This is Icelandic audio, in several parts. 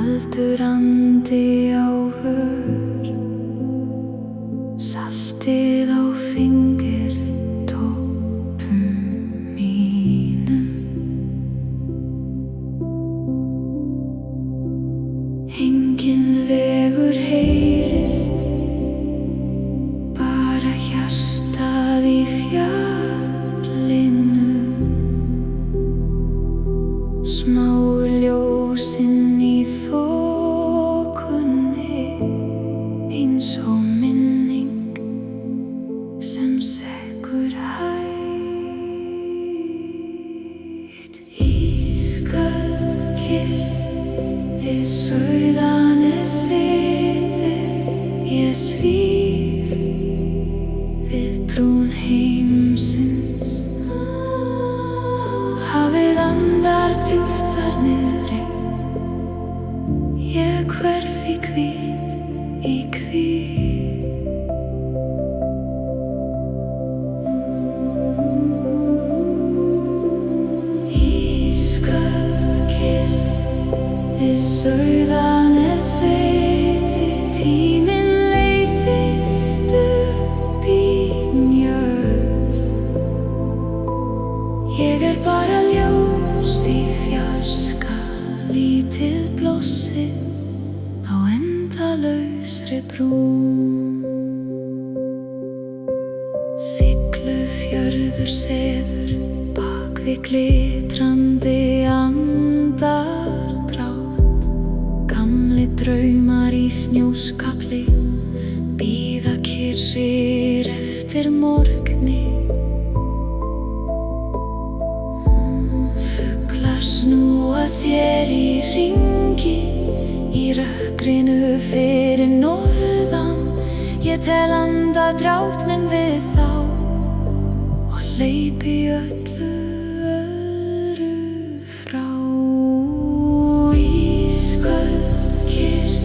kaldur andi á vör, saltið á fingertoppum mínum. Enginn vegur heyrist, bara hjartað í fjallinu. Smáu ljósin í þokunni, eins og minning sem sekkur hægt. Ísköld kyrrð við Sauðanesviti, ég svíf við brún heimsins. Hafið andar djúpt þar niðri, ég hverf í hvít, í hvít. Ísköld kyrrð við Sauðanesviti, tíminn leysist upp í mjög. Ég bara ljós í fjarska, lítið blossi á endalausri brún. Siglufjörður sefur bak við glitrandi andardrátt. Gamlir draumar í snjóskafli bíða kyrrir eftir morgni. Fuglar snúa sér í hringi í rökkrinu fyrir norðan. Ég tel andardrátt minn við þá og hleypi öllu öðru frá. Ísköld kyrrð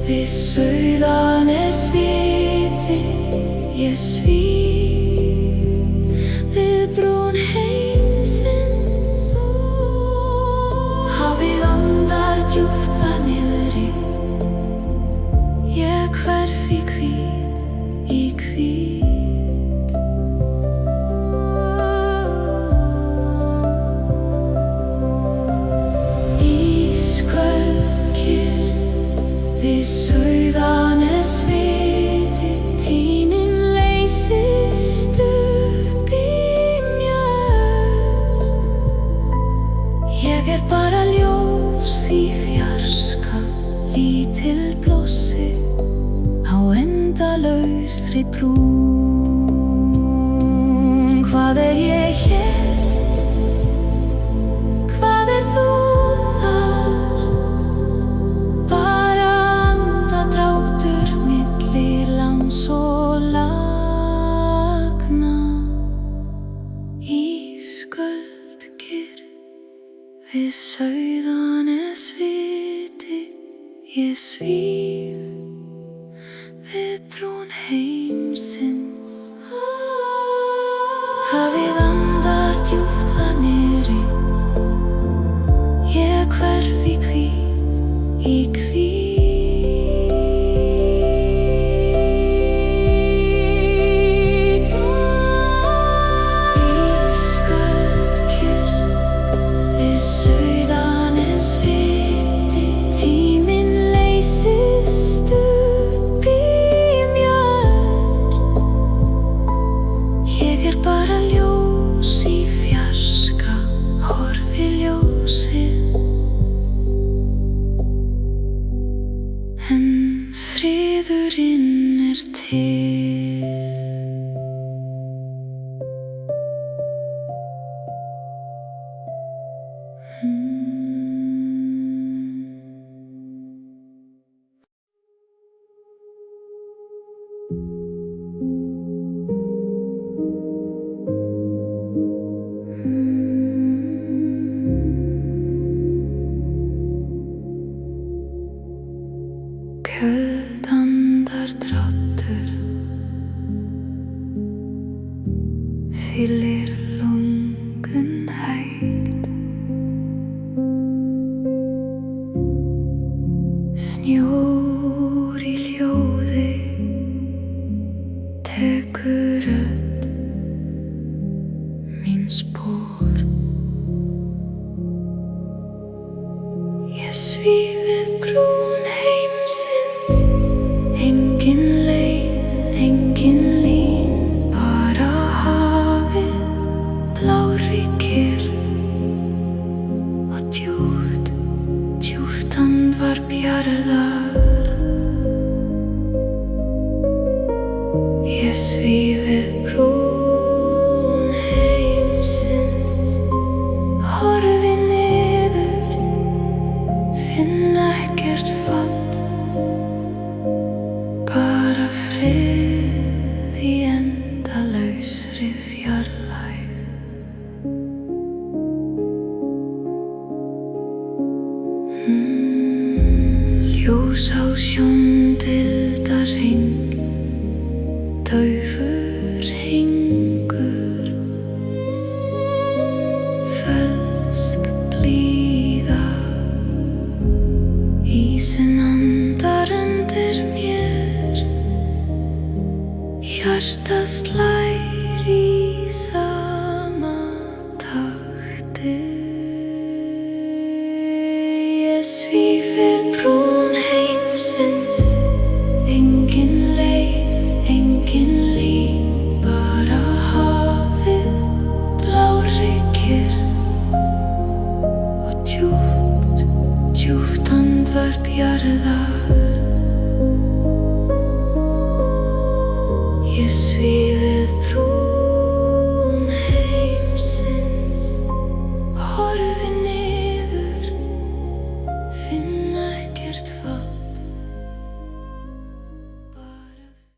við Sauðanesviti, ég svíf við brún heimsins. Hafið andar djúpt þar niðri, ég hverf í hvít, í hvít. Ísköld kyrrð við Sauðanesviti, tíminn leysist upp í mjög. Ég bara ljós í fjarska, lítil blossi á endalausri brún. Hvað ég hér? Hvað þú þar? Bara andardráttur milli lands og lagna. Ísköld kyrrð við Sauðanesviti, ég svíf við brún heimsins. Hafið andar djúpt þar niðri, ég hverf í hvít, í hvít. Ísköld kyrrð við Sauðanesviti, tíminn leysist upp í mjög. Ég bara ljós í fjarska, horfi ljósið. En friðurinn til. Köld andardráttur Snjór í hljóði tekur rödd mín spor. Ég svífi brún heimsins, engin leið, engin lín, bara hafið, blárri kyrrð og djúpt, djúpt andvarp jarðar. Ég svífi brún heimsins, horfi niður, finn ekkert fall, bara frið í endalausri fjarlægð. Ljós á sjóndeildarhring, daufur hringur, fölsk blíða, ísinn andar undir mér, hjartað slær í sama takti. Ég svífi brún